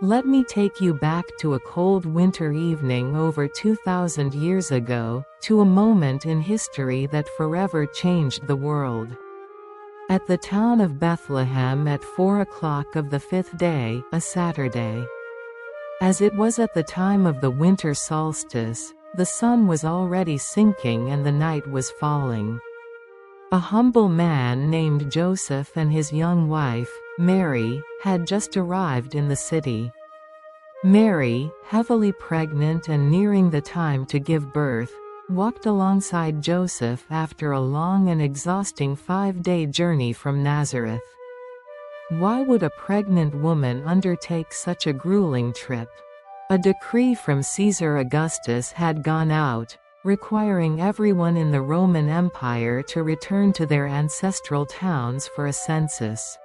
Let me take you back to a cold winter evening over 2,000 years ago, to a moment in history that forever changed the world. At the town of Bethlehem at 4 o'clock of the 5th day, a Saturday. As it was at the time of the winter solstice, the sun was already sinking and the night was falling. A humble man named Joseph and his young wife, Mary, had just arrived in the city. Mary, heavily pregnant and nearing the time to give birth, walked alongside Joseph after a long and exhausting 5-day journey from Nazareth. Why would a pregnant woman undertake such a grueling trip? A decree from Caesar Augustus had gone out, requiring everyone in the Roman Empire to return to their ancestral towns for a census.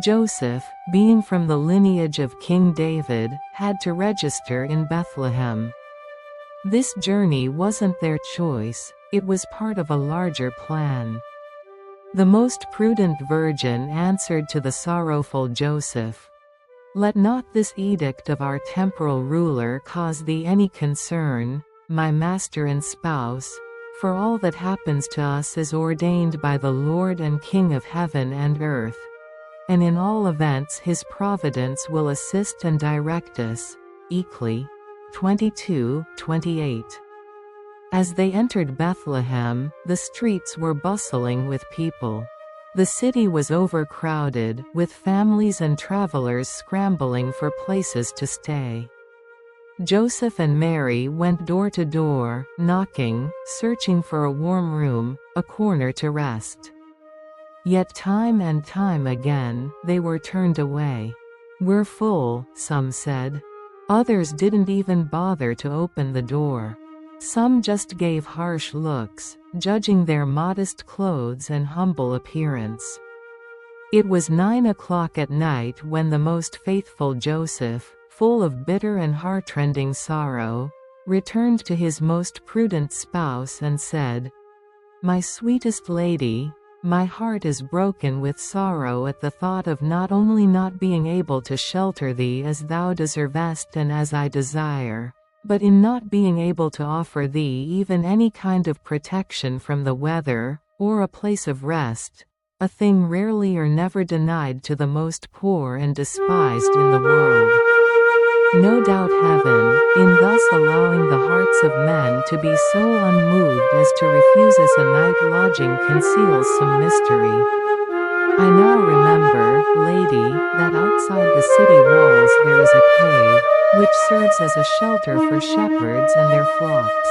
Joseph, being from the lineage of King David, had to register in Bethlehem. This journey wasn't their choice, it was part of a larger plan. The most prudent virgin answered to the sorrowful Joseph, "Let not this edict of our temporal ruler cause thee any concern, my master and spouse, for all that happens to us is ordained by the Lord and King of heaven and earth. And in all events his providence will assist and direct us." Ecclesi. 22:28. As they entered Bethlehem, the streets were bustling with people. The city was overcrowded, with families and travelers scrambling for places to stay. Joseph and Mary went door to door, knocking, searching for a warm room, a corner to rest. Yet time and time again, they were turned away. "We're full," some said. Others didn't even bother to open the door. Some just gave harsh looks, judging their modest clothes and humble appearance. It was 9 o'clock at night when the most faithful Joseph, full of bitter and heartrending sorrow, returned to his most prudent spouse and said, "My sweetest lady, my heart is broken with sorrow at the thought of not only not being able to shelter thee as thou deservest and as I desire, but in not being able to offer thee even any kind of protection from the weather, or a place of rest, a thing rarely or never denied to the most poor and despised in the world. No doubt heaven, in thus allowing the hearts of men to be so unmoved as to refuse us a night lodging, conceals some mystery. I now remember, lady, that outside the city walls there is a cave, which serves as a shelter for shepherds and their flocks.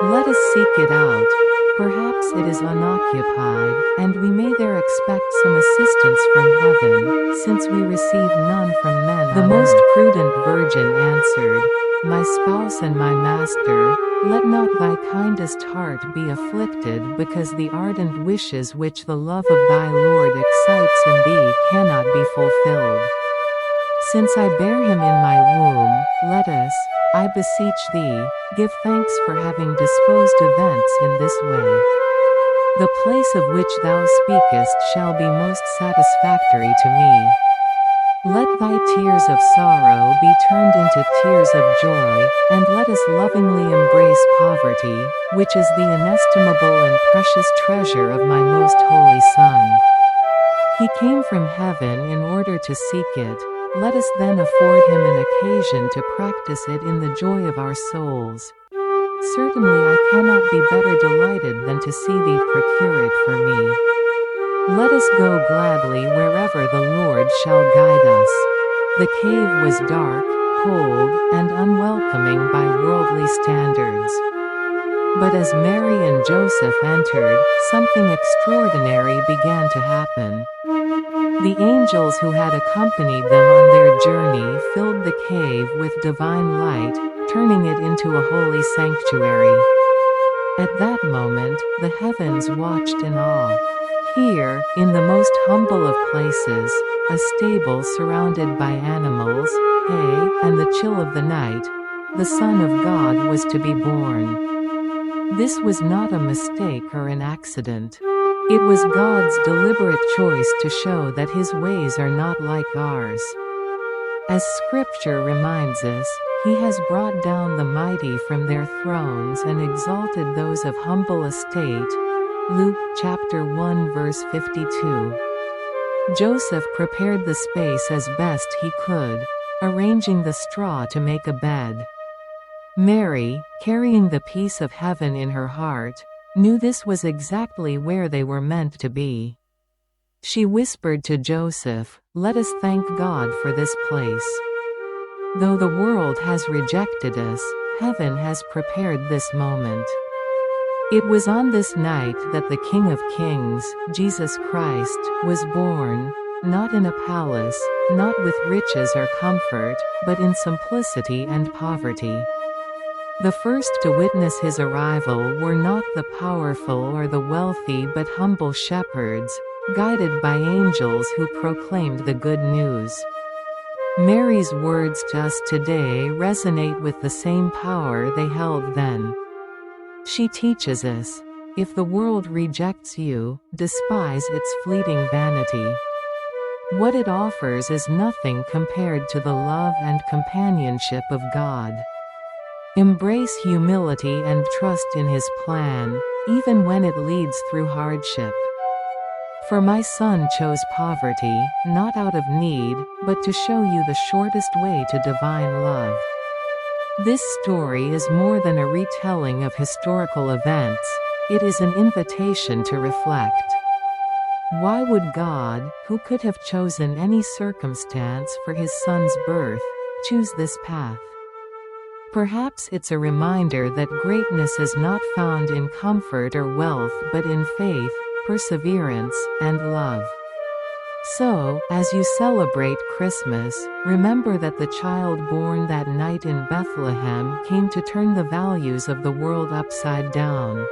Let us seek it out. Perhaps it is unoccupied, and we may there expect some assistance from heaven, since we receive none from men." The most prudent virgin answered, "My spouse and my master, let not thy kindest heart be afflicted because the ardent wishes which the love of thy Lord excites in thee cannot be fulfilled. Since I bear him in my womb, let us, I beseech thee, give thanks for having disposed events in this way. The place of which thou speakest shall be most satisfactory to me. Let thy tears of sorrow be turned into tears of joy, and let us lovingly embrace poverty, which is the inestimable and precious treasure of my most holy Son. He came from heaven in order to seek it. Let us then afford him an occasion to practice it in the joy of our souls. Certainly I cannot be better delighted than to see thee procure it for me. Let us go gladly wherever the Lord shall guide us." The cave was dark, cold, and unwelcoming by worldly standards. But as Mary and Joseph entered, something extraordinary began to happen. The angels who had accompanied them on their journey filled the cave with divine light, turning it into a holy sanctuary. At that moment, the heavens watched in awe. Here, in the most humble of places, a stable surrounded by animals, hay, and the chill of the night, the Son of God was to be born. This was not a mistake or an accident. It was God's deliberate choice to show that his ways are not like ours. As Scripture reminds us, He has brought down the mighty from their thrones and exalted those of humble estate. Luke chapter 1 verse 52. Joseph prepared the space as best he could, arranging the straw to make a bed. Mary, carrying the peace of heaven in her heart, knew this was exactly where they were meant to be. She whispered to Joseph, "Let us thank God for this place. Though the world has rejected us, heaven has prepared this moment." It was on this night that the King of Kings, Jesus Christ, was born, not in a palace, not with riches or comfort, but in simplicity and poverty. The first to witness his arrival were not the powerful or the wealthy but humble shepherds, guided by angels who proclaimed the good news. Mary's words to us today resonate with the same power they held then. She teaches us, "If the world rejects you, despise its fleeting vanity. What it offers is nothing compared to the love and companionship of God. Embrace humility and trust in His plan, even when it leads through hardship. For my Son chose poverty, not out of need, but to show you the shortest way to divine love." This story is more than a retelling of historical events, it is an invitation to reflect. Why would God, who could have chosen any circumstance for His Son's birth, choose this path? Perhaps it's a reminder that greatness is not found in comfort or wealth but in faith, perseverance, and love. So, as you celebrate Christmas, remember that the child born that night in Bethlehem came to turn the values of the world upside down.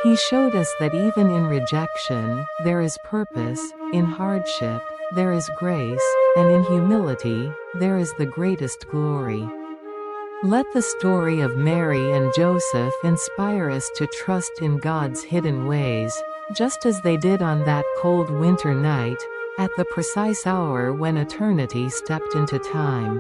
He showed us that even in rejection, there is purpose, in hardship, there is grace, and in humility, there is the greatest glory. Let the story of Mary and Joseph inspire us to trust in God's hidden ways, just as they did on that cold winter night, at the precise hour when eternity stepped into time.